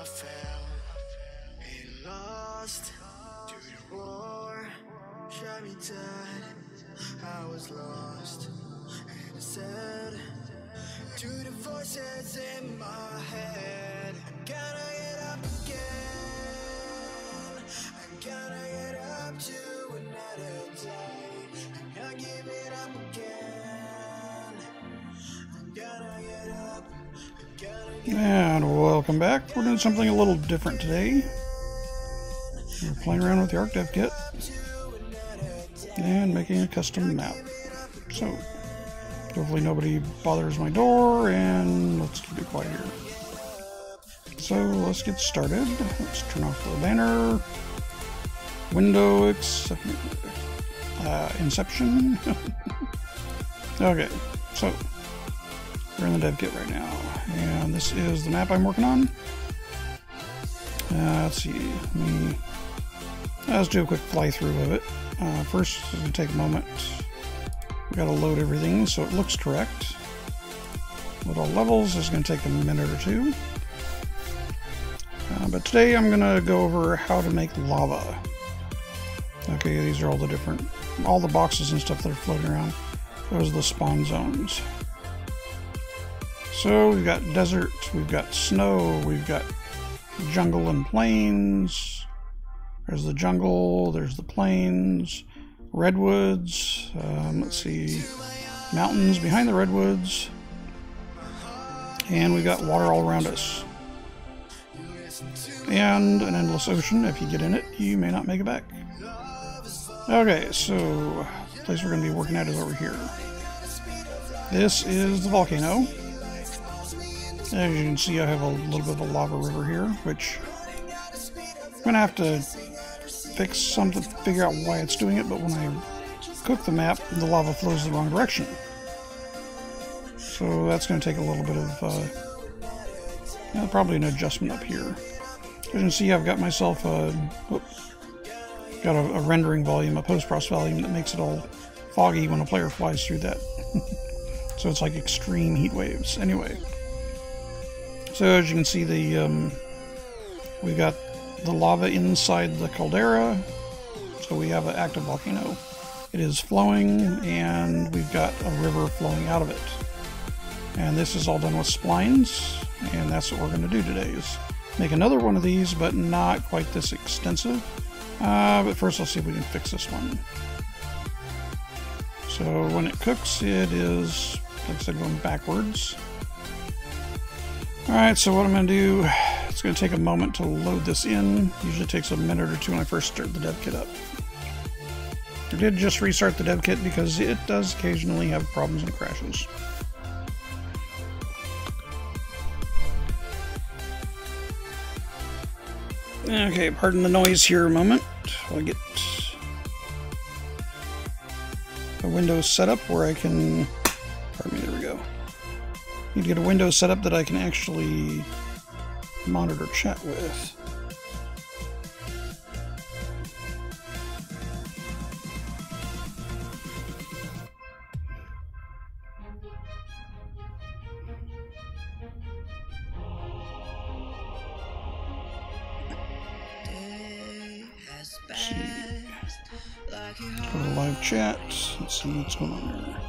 fell and lost to the war. Shot me dead, I was lost. And I said to the voices in my head, I gotta get up again. I gotta get up to another day. I gotta give it up again. I gotta get up. And welcome back. We're doing something a little different today. We're playing around with the Ark Dev Kit and making a custom map. So, hopefully nobody bothers my door, and let's keep it quiet here. So, let's get started. Let's turn off the banner. Window Inception. Okay, so we're in the dev kit right now, and this is the map I'm working on. Let's see, let's do a quick fly through of it. First, it's going to take a moment. We've got to load everything so it looks correct. Load all levels is going to take a minute or two. But today I'm going to go over how to make lava. Okay, these are all the boxes and stuff that are floating around. Those are the spawn zones. So we've got desert, we've got snow, we've got jungle and plains. There's the jungle, there's the plains, redwoods, let's see, mountains behind the redwoods, and we've got water all around us. And an endless ocean. If you get in it, you may not make it back. Okay, so the place we're going to be working at is over here. This is the volcano. As you can see, I have a little bit of a lava river here, which I'm going to have to fix something to figure out why it's doing it, but when I cook the map, the lava flows the wrong direction. So that's going to take a little bit of, probably an adjustment up here. As you can see, I've got myself got a rendering volume, a post-process volume that makes it all foggy when a player flies through that. So it's like extreme heat waves. Anyway. So as you can see, we've got the lava inside the caldera, so we have an active volcano. It is flowing, and we've got a river flowing out of it. And this is all done with splines, and that's what we're going to do today, is make another one of these, but not quite this extensive. But first, let's see if we can fix this one. So when it cooks, it is, like I said, going backwards. Alright, so what I'm going to do, it's going to take a moment to load this in. Usually takes a minute or two when I first start the dev kit up. I did just restart the dev kit because it does occasionally have problems and crashes. Okay, pardon the noise here a moment. I'll get a Windows set up where I can, pardon me, there we go. Need to get a Windows set up that I can actually monitor chat with. Go to live chat. Let's see what's going on there.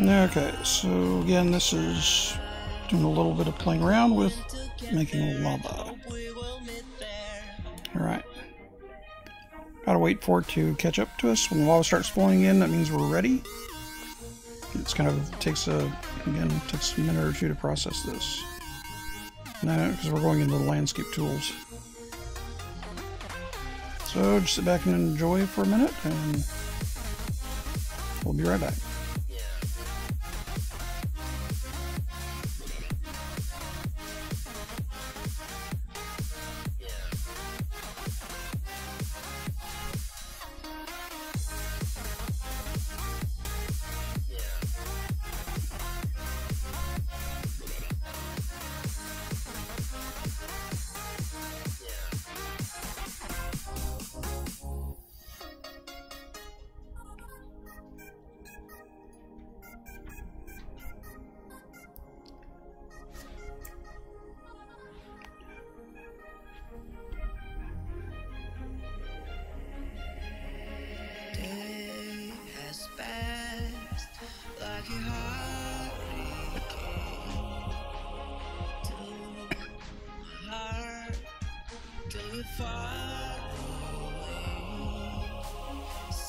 Okay, so again, this is doing a little bit of playing around with making lava. Alright. Gotta wait for it to catch up to us. When the lava starts flowing in, that means we're ready. It's kind of takes a minute or two to process this. Because we're going into the landscape tools. So just sit back and enjoy for a minute, and we'll be right back.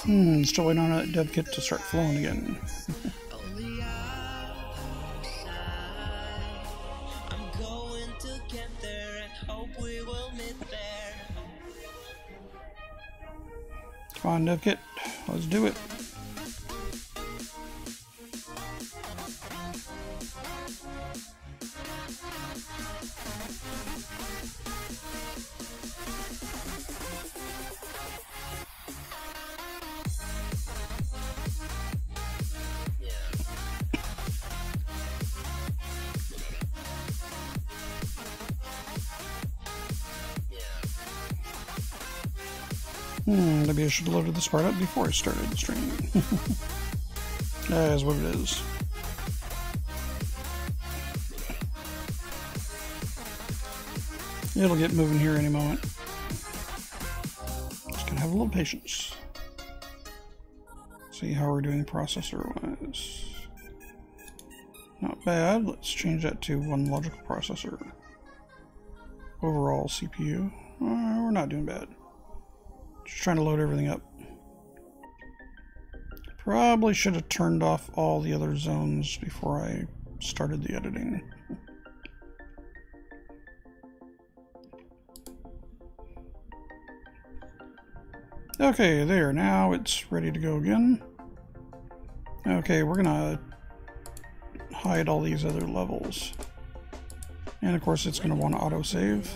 Still waiting on that dev kit to start flowing again. Come on, dev kit, let's do it. Maybe I should have loaded this part up before I started the stream. That is what it is. It'll get moving here any moment. Just gonna have a little patience. See how we're doing processor-wise. Not bad. Let's change that to one logical processor. Overall CPU. We're not doing bad. Just trying to load everything up. Probably should have turned off all the other zones before I started the editing. Okay, there. Now it's ready to go again. Okay, we're gonna hide all these other levels. And of course it's gonna want to autosave.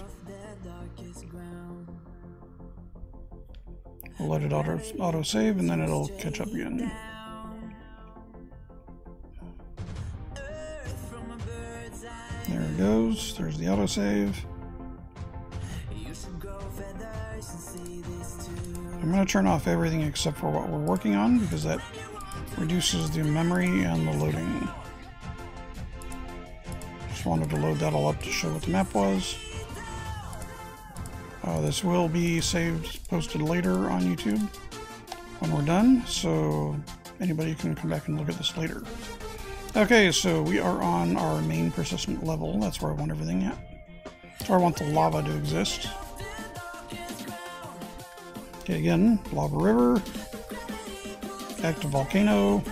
We'll let it auto-save and then it'll catch up again. There it goes. There's the autosave. I'm going to turn off everything except for what we're working on because that reduces the memory and the loading. Just wanted to load that all up to show what the map was. This will be saved, posted later on YouTube when we're done, so anybody can come back and look at this later. Okay, so we are on our main persistent level. That's where I want everything at. That's where I want the lava to exist. Okay, again, lava river. Back to volcano.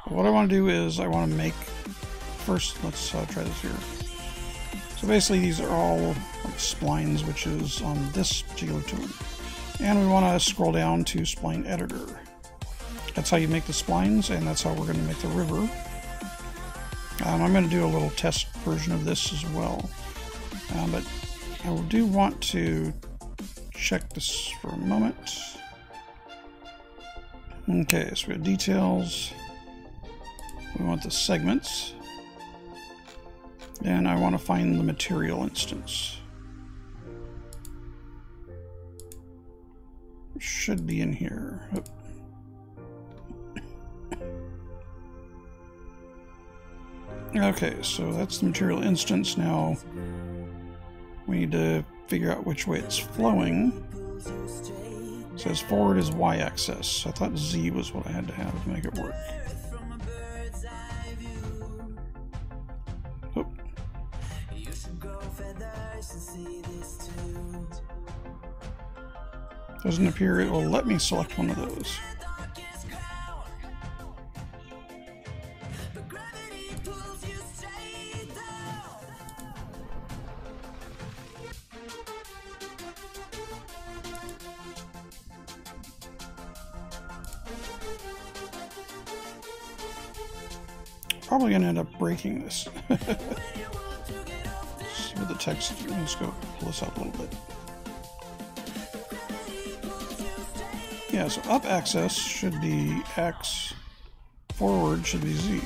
What I want to do is I want to make... First, let's try this here. So basically these are all like splines, which is on this particular tool. And we want to scroll down to spline editor. That's how you make the splines, and that's how we're going to make the river. I'm going to do a little test version of this as well. But I do want to check this for a moment. Okay, so we have details. We want the segments. And I want to find the material instance. It should be in here. Oh. Okay, so that's the material instance. Now we need to figure out which way it's flowing. It says forward is y-axis. I thought z was what I had to have to make it work. Oh. Doesn't appear it will let me select one of those. Probably gonna end up breaking this. With the text, let's go pull this up a little bit. Yeah, so up axis should be X, forward should be Z.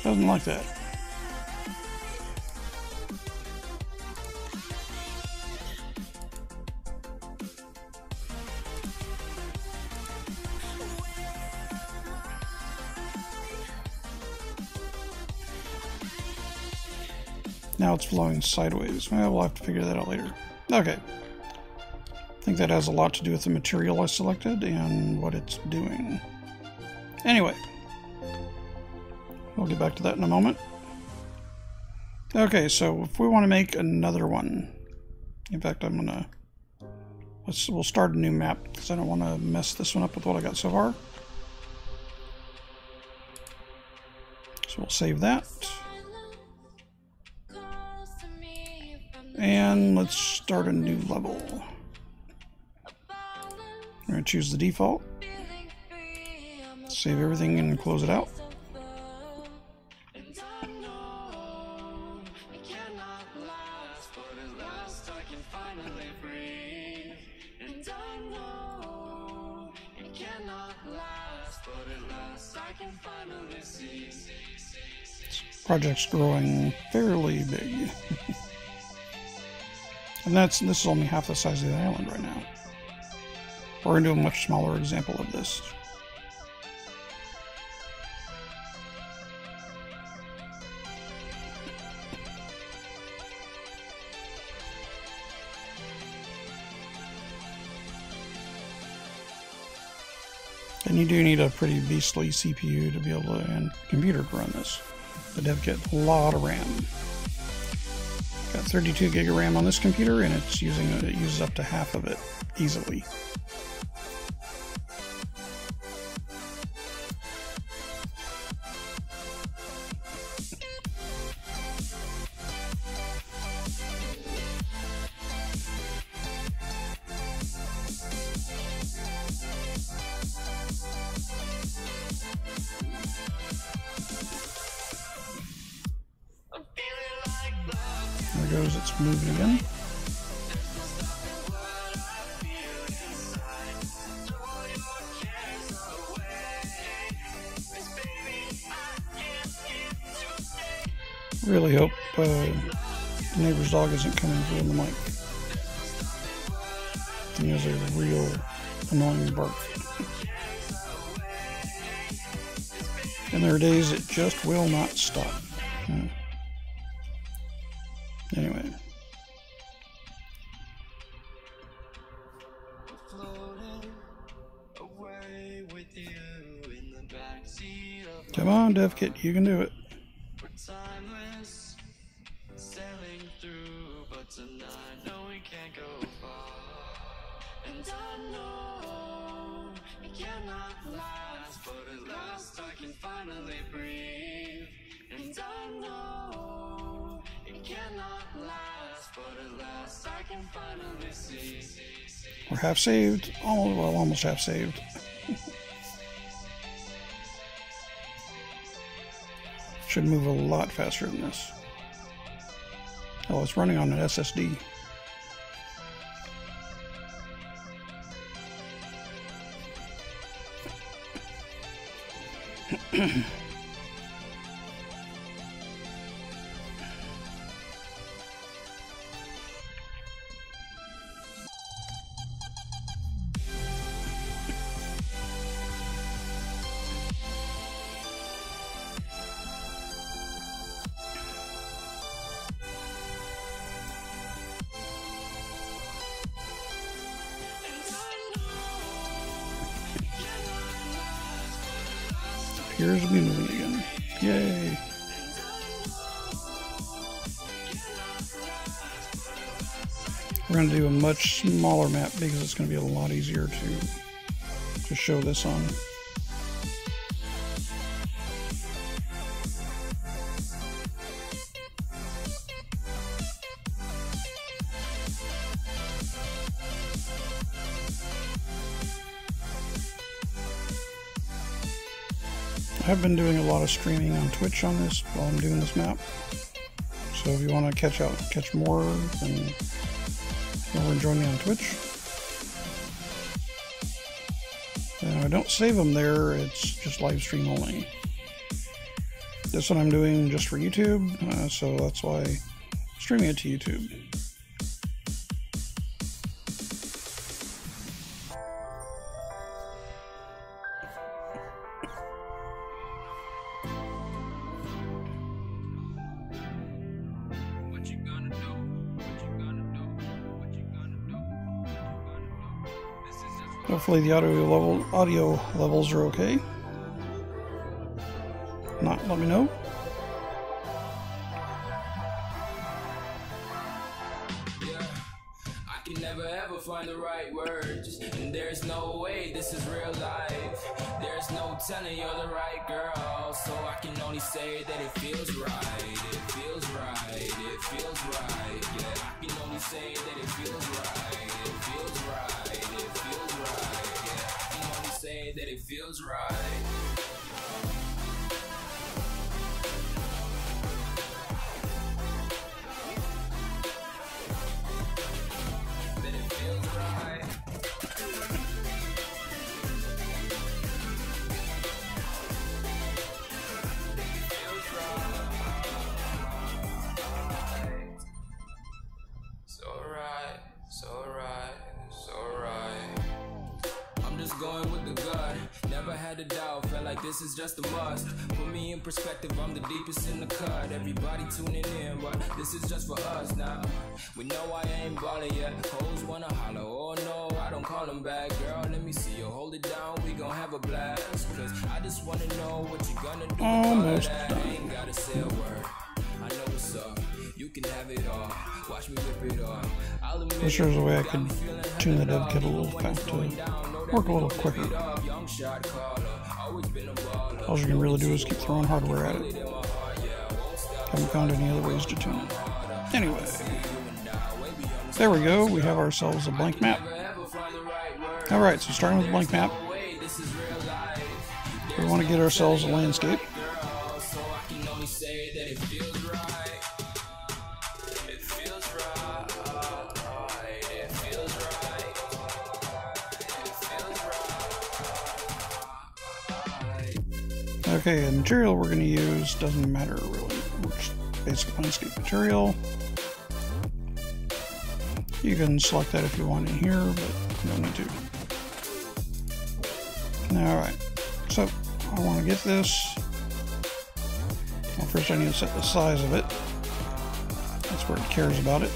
Doesn't like that. Now it's flowing sideways. Well, we'll have to figure that out later. Okay. I think that has a lot to do with the material I selected and what it's doing. Anyway. We'll get back to that in a moment. Okay, so if we want to make another one. In fact, I'm going to We'll start a new map because I don't want to mess this one up with what I got so far. So we'll save that. And let's start a new level. We're going to choose the default. Save everything and close it out. Project's growing fairly big. And this is only half the size of the island right now. We're going to do a much smaller example of this. And you do need a pretty beastly CPU to be able to, and computer to run this. The Dev Kit, a lot of RAM. Got 32 gig of RAM on this computer, and it uses up to half of it easily. There it goes, it's moving again. Really hope the neighbor's dog isn't coming through in the mic. He has a real annoying bark. And there are days it just will not stop. Anyway. Come on, Dev Kit, you can do it. We're half saved. Almost half saved. Should move a lot faster than this. Oh, it's running on an SSD. Here's me moving again. Yay! We're going to do a much smaller map because it's going to be a lot easier to show this on. I've been doing a lot of streaming on Twitch on this while I'm doing this map. So if you want to catch more, then come over and join me on Twitch. I don't save them there, it's just live stream only. This one I'm doing just for YouTube, so that's why I'm streaming it to YouTube. Hopefully the audio levels are okay. Not, let me know. can never ever find the right words, and there's no way this is real life. There's no telling you're the right girl, so I can only say that it feels right. It feels right. It feels right. Yeah, I can only say that it feels right. It feels right. It feels right. Yeah, I can only say that it feels right. Going with the gut, never had a doubt, felt like this is just a must. Put me in perspective, I'm the deepest in the cut. Everybody tuning in, but this is just for us now. We know I ain't ballin' yet, hoes wanna holler, oh no, I don't call them back. Girl, let me see you hold it down, we gon' have a blast. Cause I just wanna know what you gonna do. Almost done. I ain't gotta say a word, I know what's up. You can have it all, watch me whip it off. Wish there was a way I could tune the dev kit a little fast to work a little quicker. All you can really do is keep throwing hardware at it. Haven't found any other ways to tune it. Anyway, there we go. We have ourselves a blank map. Alright, so starting with a blank map, we want to get ourselves a landscape. Okay, the material we're going to use doesn't matter really. It's basic landscape material. You can select that if you want in here, but you don't need to. Alright, so I want to get this. Well, first I need to set the size of it. That's where it cares about it.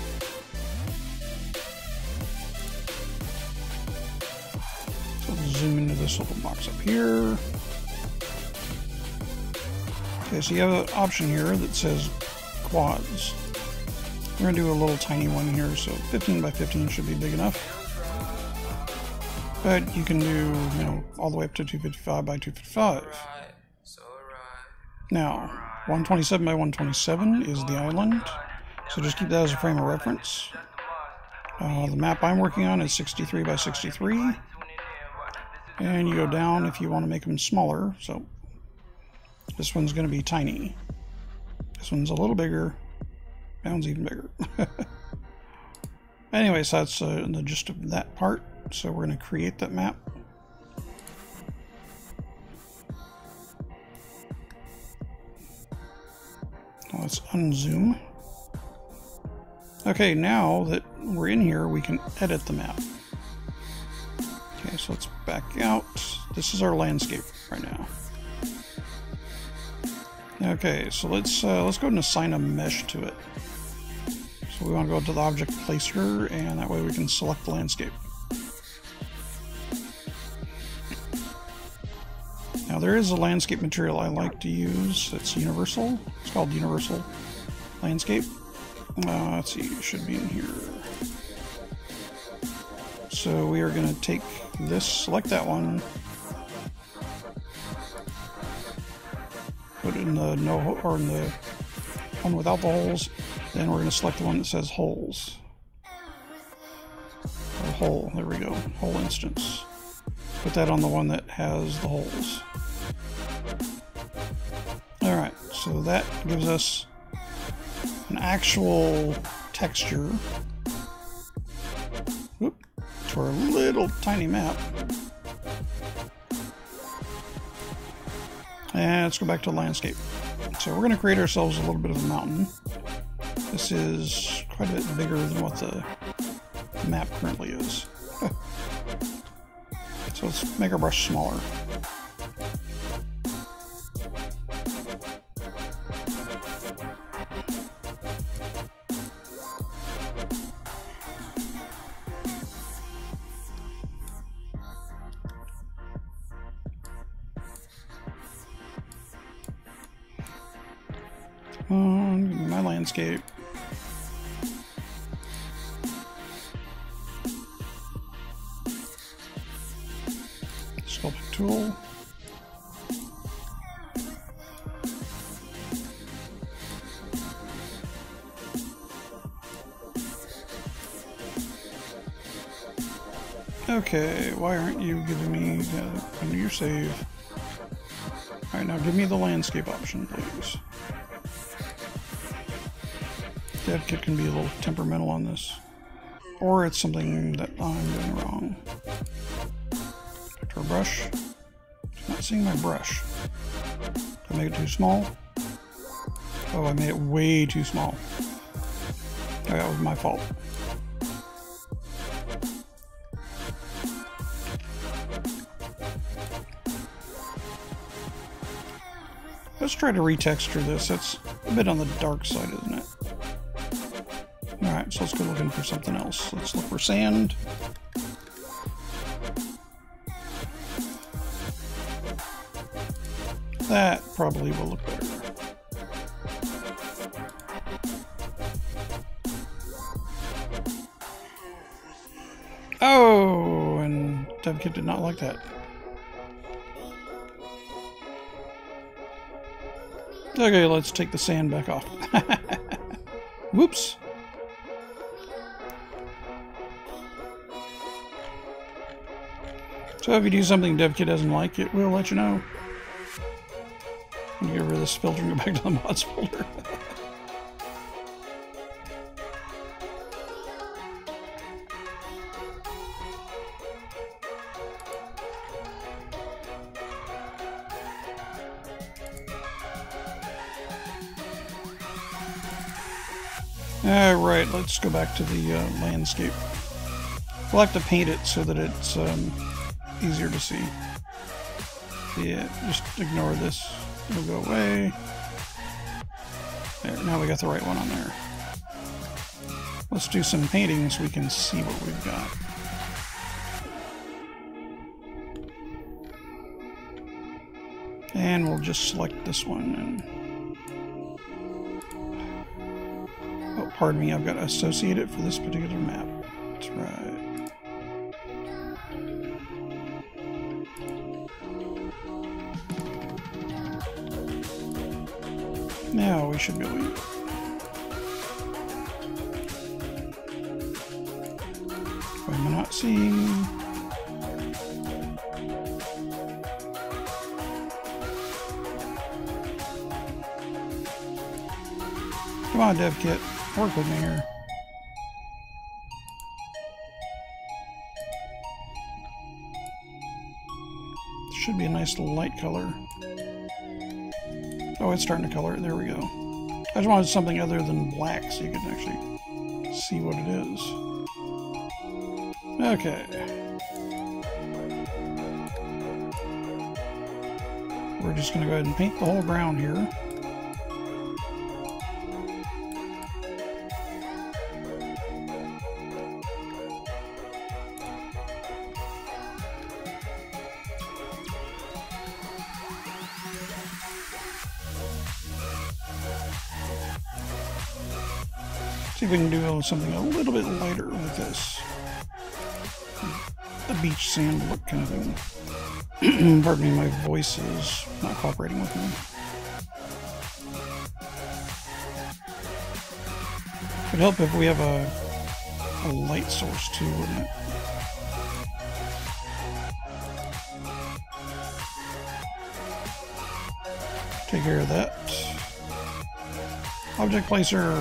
So let's zoom into this little box up here. Okay, so you have an option here that says quads. We're going to do a little tiny one here, so 15 by 15 should be big enough. But you can do, you know, all the way up to 255 by 255. Now, 127 by 127 is the island, so just keep that as a frame of reference. The map I'm working on is 63 by 63. And you go down if you want to make them smaller, so this one's going to be tiny. This one's a little bigger. That one's even bigger. Anyway, so that's the gist of that part. So we're going to create that map. Now let's unzoom. Okay, now that we're in here, we can edit the map. Okay, so let's back out. This is our landscape right now. Okay, so let's go ahead and assign a mesh to it. So we want to go to the object placer, and that way we can select the landscape. Now there is a landscape material I like to use. It's universal. It's called Universal Landscape. Let's see, it should be in here. So we are going to take this, select that one. Put it in the no, or in the one without the holes. Then we're going to select the one that says holes. Or hole, there we go, hole instance. Put that on the one that has the holes. Alright, so that gives us an actual texture. Whoop, to our little tiny map. And let's go back to landscape. So we're going to create ourselves a little bit of a mountain. This is quite a bit bigger than what the map currently is. So let's make our brush smaller. My landscape. sculpting tool. Okay, why aren't you giving me under your save? Alright, now give me the landscape option, please. Dev Kit can be a little temperamental on this. Or it's something that I'm doing wrong. Back to our brush. I'm not seeing my brush. Did I make it too small? Oh, I made it way too small. Oh, that was my fault. Let's try to retexture this. It's a bit on the dark side, isn't it? Alright, so let's go looking for something else. Let's look for sand. That probably will look better. Oh, and Dev Kit did not like that. Okay, let's take the sand back off. Whoops. So if you do something Dev Kit doesn't like, it will let you know. Get rid of this filter and go back to the mods folder. Alright, let's go back to the landscape. We'll have to paint it so that it's easier to see. Yeah, just ignore this. It'll go away. There, now we got the right one on there. Let's do some painting so we can see what we've got. And we'll just select this one and... Oh, pardon me, I've got to associate it for this particular map. That's right. Now we should be able to... Why am I not seeing? Come on, Dev Kit. Work with me here. Should be a nice light color. Oh, it's starting to color it. There we go. I just wanted something other than black so you can actually see what it is. Okay. We're just going to go ahead and paint the whole ground here. See if we can do something a little bit lighter with this. A beach sand look kind of thing. Pardon me, my voice is not cooperating with me. It'd help if we have a light source too, wouldn't it? Take care of that. Object placer,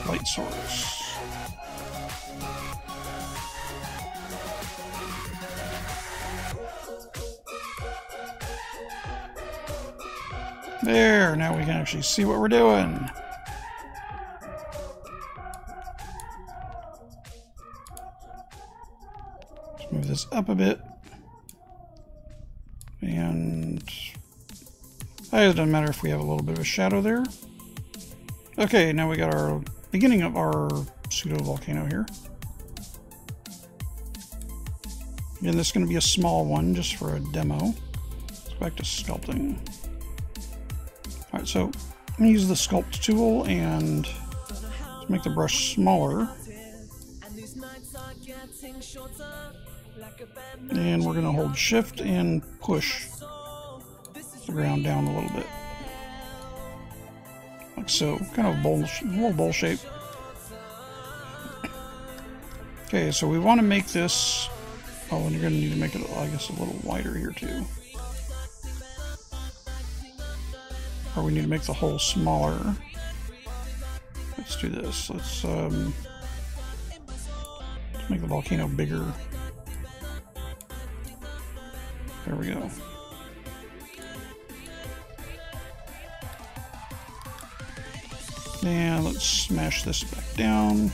light source. There, now we can actually see what we're doing. Let's move this up a bit. And it doesn't matter if we have a little bit of a shadow there. Okay, now we got our beginning of our pseudo volcano here. Again, this is going to be a small one just for a demo. Let's go back to sculpting. Alright, so I'm going to use the sculpt tool and let's make the brush smaller. And we're going to hold shift and push the ground down a little bit. Like so. Kind of a little bowl shape. Okay, so we want to make this... Oh, and you're going to need to make it, I guess, a little wider here too. Or we need to make the hole smaller. Let's do this. Let's make the volcano bigger. There we go. And let's smash this back down.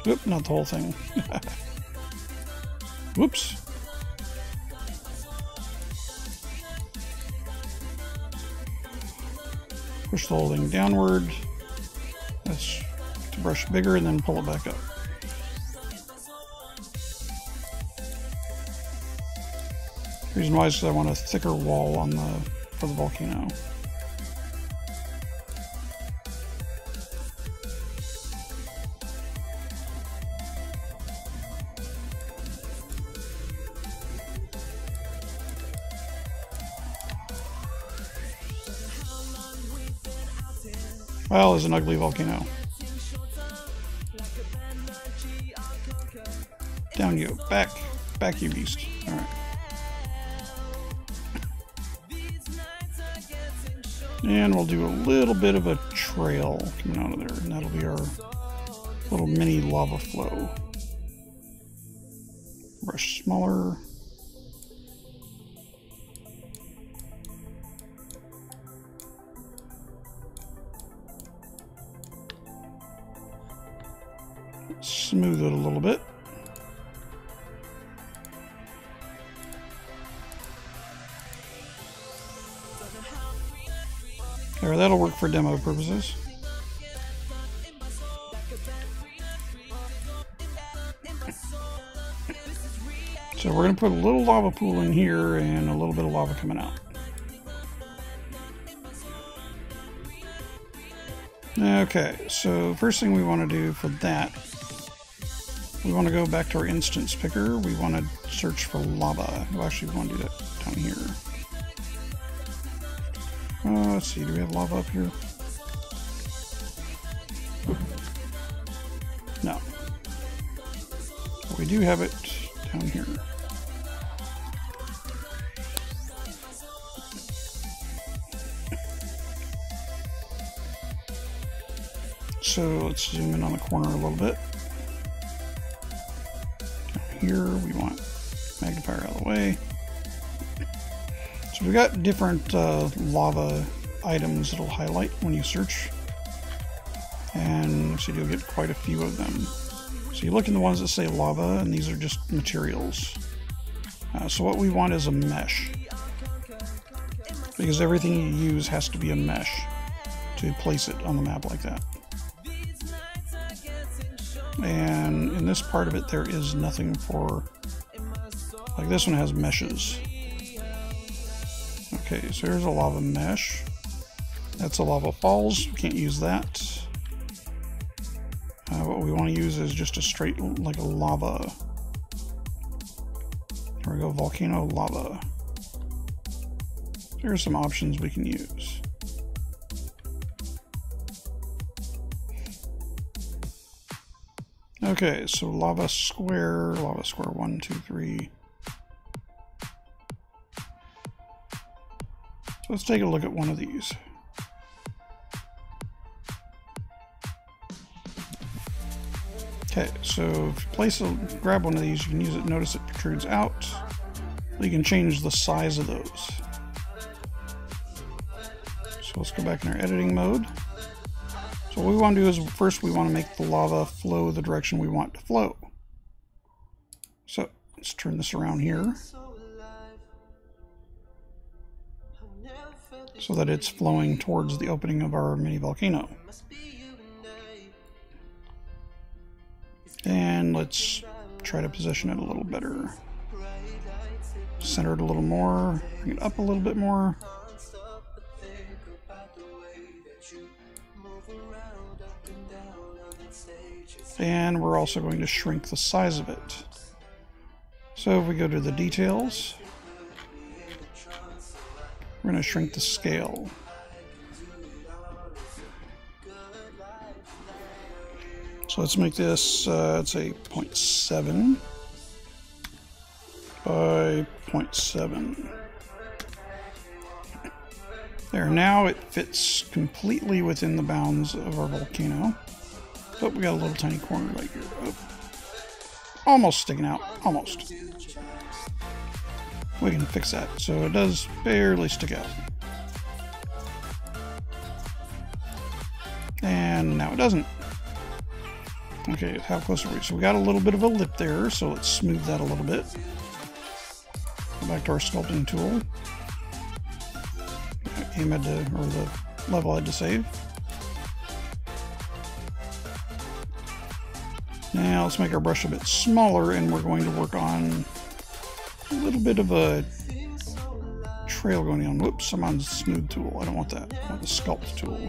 Oop, not the whole thing. Whoops. Push the whole thing downward. Let's get the brush bigger and then pull it back up. The reason why is because I want a thicker wall on for the volcano. Well, there's an ugly volcano. Down you go. Back. Back, you beast. Alright. And we'll do a little bit of a trail coming out of there, and that'll be our little mini lava flow. Brush smaller. Smooth it a little bit. There, that'll work for demo purposes. So we're going to put a little lava pool in here and a little bit of lava coming out. Okay, so first thing we want to do for that, we want to go back to our instance picker. We want to search for lava. Well, actually, we want to do that down here. Let's see, do we have lava up here? No. But we do have it down here. So let's zoom in on the corner a little bit. Down here, we want magnifier out of the way. So we've got different lava items that'll highlight when you search. And so you'll get quite a few of them. So you look in the ones that say lava, and these are just materials. So what we want is a mesh. Because everything you use has to be a mesh to place it on the map like that. And in this part of it, there is nothing for... Like this one has meshes. Okay, so here's a lava mesh. That's a lava falls. We can't use that. What we want to use is just a straight, like a lava. There we go, volcano lava. So here's some options we can use. Okay, so lava square 1, 2, 3. So let's take a look at one of these. Okay, so if you grab one of these, you can use it. Notice it protrudes out. You can change the size of those. So let's go back in our editing mode. So what we want to do is first we want to make the lava flow the direction we want to flow. So let's turn this around here so that it's flowing towards the opening of our mini volcano. And let's try to position it a little better. Center it a little more, bring it up a little bit more. And we're also going to shrink the size of it. So if we go to the details, we're going to shrink the scale. So let's make this, let's say 0.7 by 0.7. There, now it fits completely within the bounds of our volcano. But we got a little tiny corner right here. Oh. Almost sticking out. Almost. We can fix that. So it does barely stick out. And now it doesn't. Okay, how close are we? So we got a little bit of a lip there, so let's smooth that a little bit. Go back to our sculpting tool. Game had to, or the level I had to save. Now let's make our brush a bit smaller, and we're going to work on a little bit of a trail going on. Whoops, I'm on the smooth tool. I don't want that. I want the sculpt tool.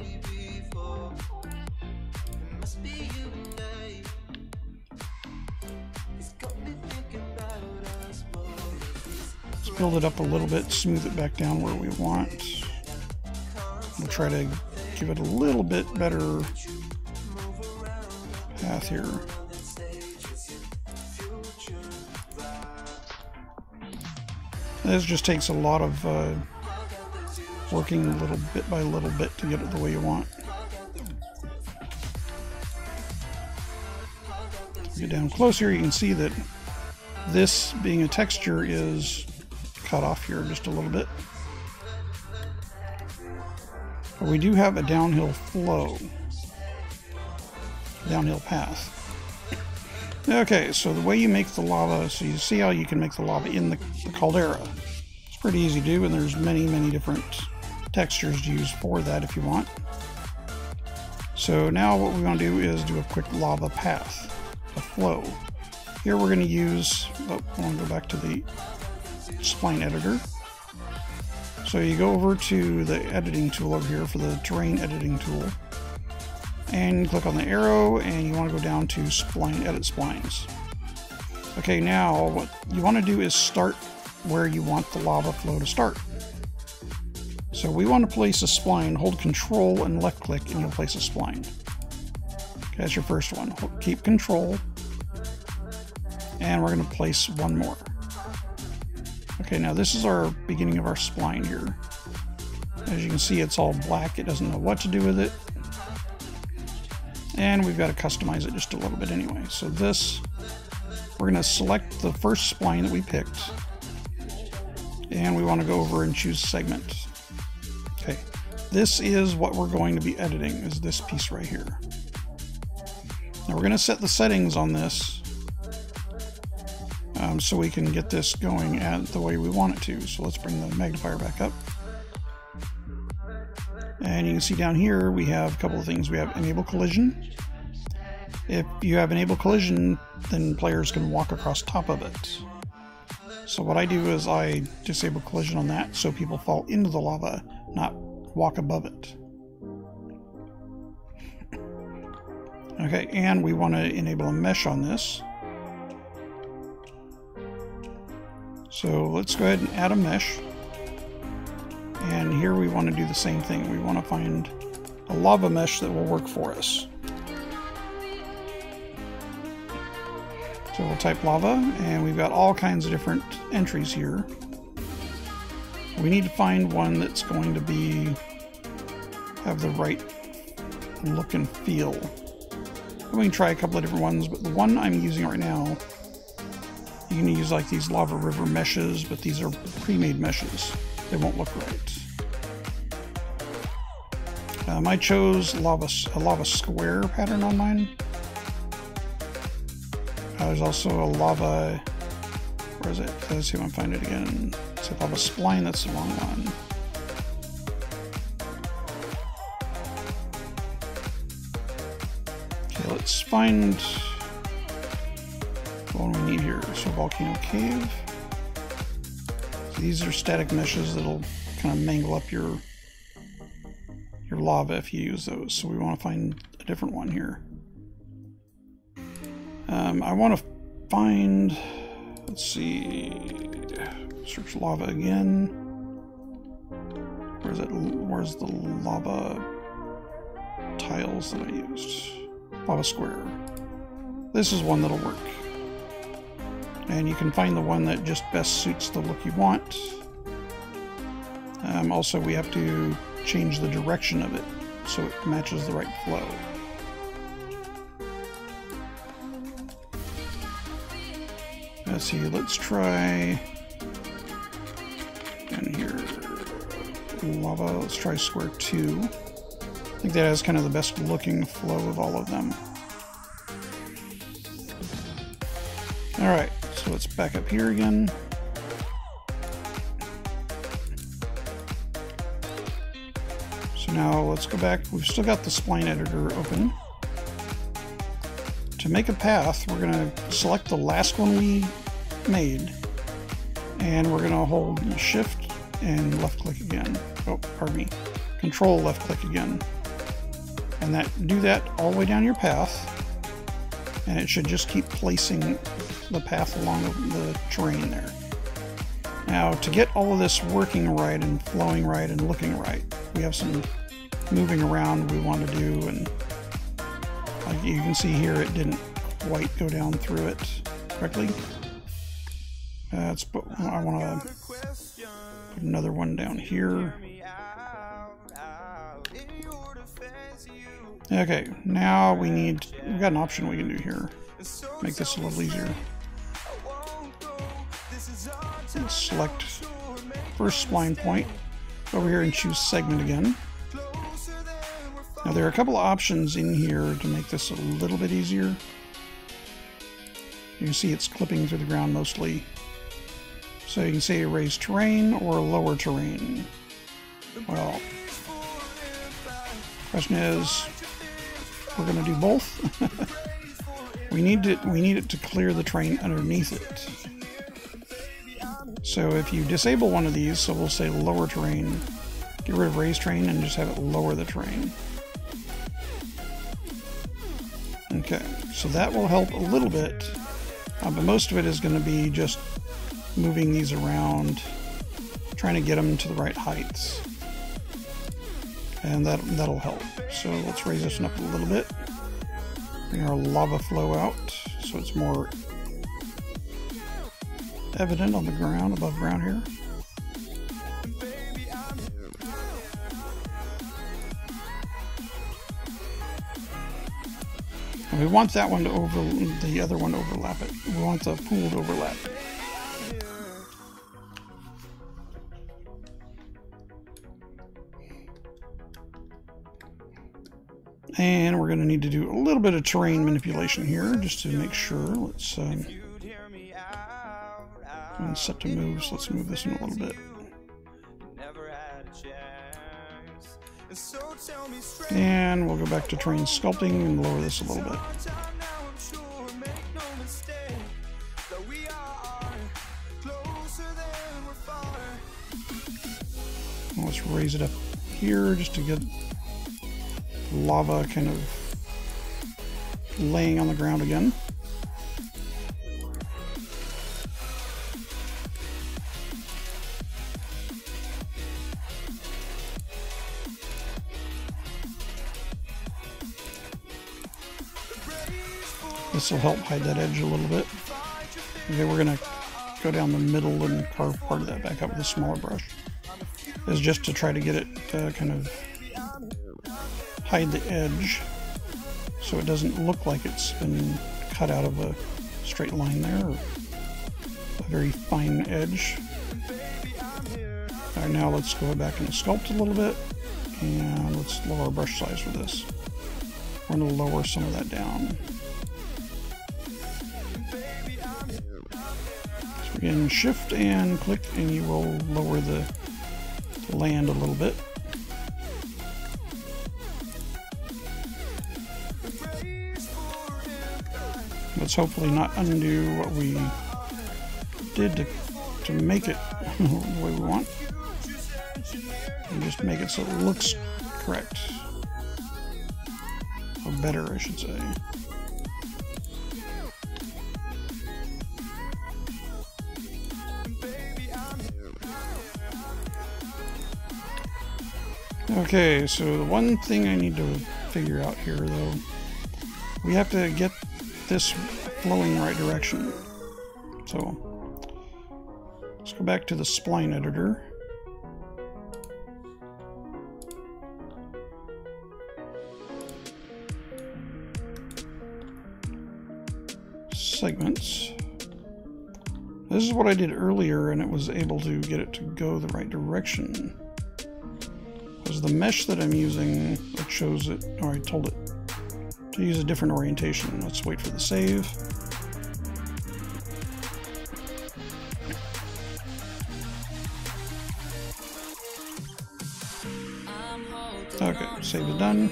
Let's build it up a little bit, smooth it back down where we want. We'll try to give it a little bit better path here. This just takes a lot of working little bit by little bit to get it the way you want. Get down closer, you can see that this, being a texture, is cut off here just a little bit. But we do have a downhill flow, downhill path. Okay, so the way you make the lava, so you see how you can make the lava in the caldera. It's pretty easy to do, and there's many different textures to use for that if you want. So now what we want to do is do a quick lava path, a flow. Here we're going to use, I want to go back to the Spline editor. So you go over to the editing tool over here for the terrain editing tool, and click on the arrow, and you want to go down to Spline, edit splines. Okay, now what you want to do is start where you want the lava flow to start. So we want to place a spline, hold Control and left click, and you'll place a spline. Okay, that's your first one. Keep Control, and we're going to place one more. Okay, now this is our beginning of our spline here. As you can see, it's all black. It doesn't know what to do with it. And we've got to customize it just a little bit anyway. So this, we're going to select the first spline that we picked. And we want to go over and choose segment. Okay, this is what we're going to be editing, is this piece right here. Now we're going to set the settings on this so we can get this going at the way we want it to. So let's bring the magnifier back up. And you can see down here we have a couple of things. We have enable collision. If you have enable collision, then players can walk across top of it. So what I do is I disable collision on that so people fall into the lava, not walk above it. Okay, and we want to enable a mesh on this. So let's go ahead and add a mesh. And here we want to do the same thing. We want to find a lava mesh that will work for us. So we'll type lava, and we've got all kinds of different entries here. We need to find one that's going to be have the right look and feel. We can try a couple of different ones, but the one I'm using right now, you can use like these lava river meshes, but these are pre-made meshes. They won't look right. I chose a lava square pattern on mine. There's also a lava, where is it? Let's see if I can find it again. It's a lava spline, that's the wrong one. Okay, let's find the one we need here. So Volcano Cave. So these are static meshes that'll kind of mangle up your lava if you use those. So we want to find a different one here. I want to find, let's see, search lava again. Where's the lava tiles that I used? Lava square. This is one that'll work. And you can find the one that just best suits the look you want. Also, we have to change the direction of it so it matches the right flow. Let's see, let's try, and here, lava, let's try square 2. I think that has kind of the best looking flow of all of them. Alright, so let's back up here again. So now let's go back, we've still got the spline editor open. To make a path, we're going to select the last one we made, and we're going to hold shift and left click again. Oh, pardon me. Control left click again. And do that all the way down your path, and it should just keep placing the path along the terrain there. Now, to get all of this working right and flowing right and looking right, we have some moving around we want to do, and like you can see here, it didn't quite go down through it correctly. I want to put another one down here. Okay, now we've got an option we can do here. Make this a little easier. Let's select first spline point, over here and choose segment again. Now there are a couple of options in here to make this a little bit easier. You can see it's clipping through the ground mostly. So you can say raise terrain or lower terrain. Well, question is, we're going to do both. we need it to clear the terrain underneath it. So if you disable one of these, so we'll say lower terrain, get rid of raise terrain and just have it lower the terrain. Okay, so that will help a little bit, but most of it is going to be just moving these around, trying to get them to the right heights, and that'll help. So let's raise this up a little bit, bring our lava flow out so it's more evident on the ground, above ground here. And we want that one to the other one to overlap it. We want the pool to overlap. And we're going to need to do a little bit of terrain manipulation here just to make sure. Let's set to move, so let's move this in a little bit. And we'll go back to terrain sculpting and lower this a little bit. Let's raise it up here just to get lava kind of laying on the ground again. This will help hide that edge a little bit. Okay, we're going to go down the middle and carve part of that back up with a smaller brush. This is just to try to get it kind of hide the edge so it doesn't look like it's been cut out of a straight line there, or a very fine edge. Alright, now let's go back and sculpt a little bit, and let's lower our brush size for this. We're going to lower some of that down. So again, shift and click, and you will lower the land a little bit. Let's hopefully not undo what we did to make it the way we want, and just make it so it looks correct, or better I should say. Okay, so the one thing I need to figure out here, though, we have to get this flowing in the right direction. So, let's go back to the Spline editor. Segments. This is what I did earlier, and it was able to get it to go the right direction. It was the mesh that I'm using that shows it, or I told it to use a different orientation. Let's wait for the save. Okay, save is done.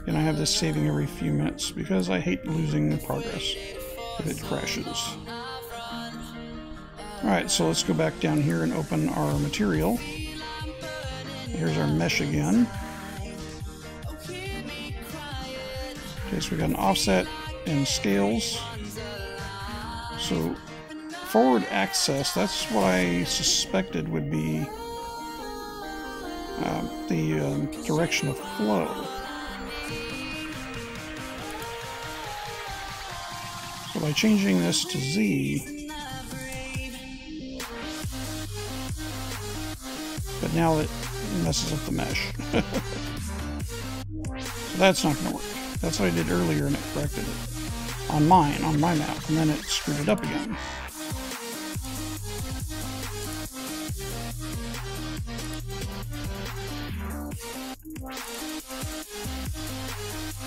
And I have this saving every few minutes because I hate losing progress if it crashes. Alright, so let's go back down here and open our material. Here's our mesh again. Okay, so we got an offset and scales. So forward access, that's what I suspected would be the direction of flow. So by changing this to Z, but now it messes up the mesh. So that's not going to work. That's what I did earlier and it corrected it. On my map, and then it screwed it up again.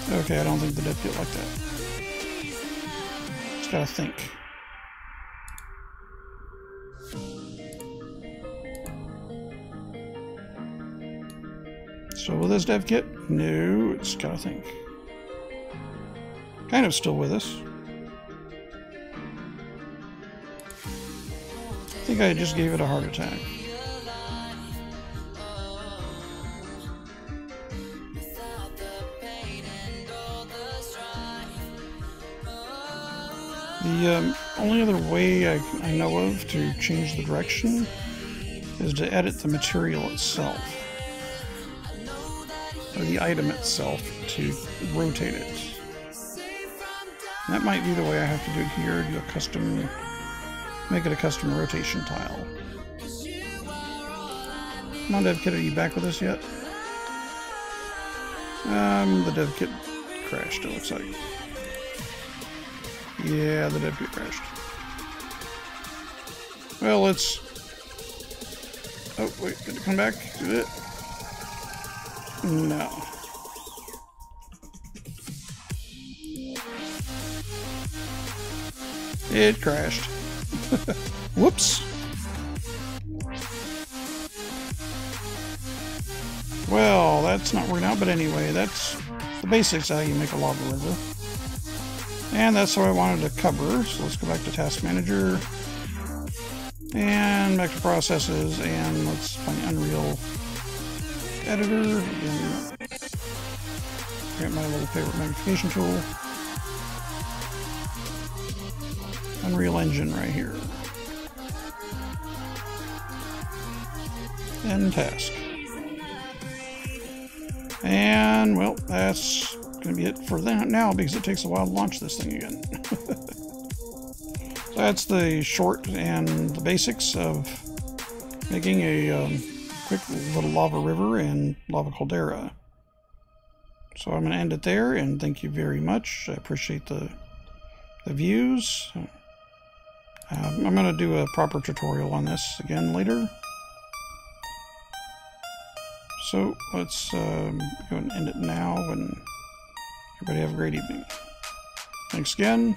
Okay, I don't think the dev kit like that. Just gotta think. Still with us, dev kit? No, it's gotta think. Kind of still with us. I think I just gave it a heart attack. The only other way I know of to change the direction is to edit the material itself, or the item itself, to rotate it. That might be the way I have to do it here, do a custom, make it a custom rotation tile. Come on, dev kit, are you back with us yet? The dev kit crashed, it looks like. Yeah, the dev kit crashed. Well, let's... Oh, wait, did it come back? Did it? No. It crashed. Whoops. Well, that's not working out, but anyway, that's the basics of how you make a lava river. And that's what I wanted to cover, so let's go back to Task Manager. And back to Processes, and let's find the Unreal Editor. Again, get my little favorite magnification tool. Unreal Engine right here. And Task. And, well, that's going to be it for that now because it takes a while to launch this thing again. So that's the short and the basics of making a quick little lava river and lava caldera. So I'm going to end it there, and thank you very much. I appreciate the views. I'm going to do a proper tutorial on this again later. So let's go and end it now, and everybody have a great evening. Thanks again.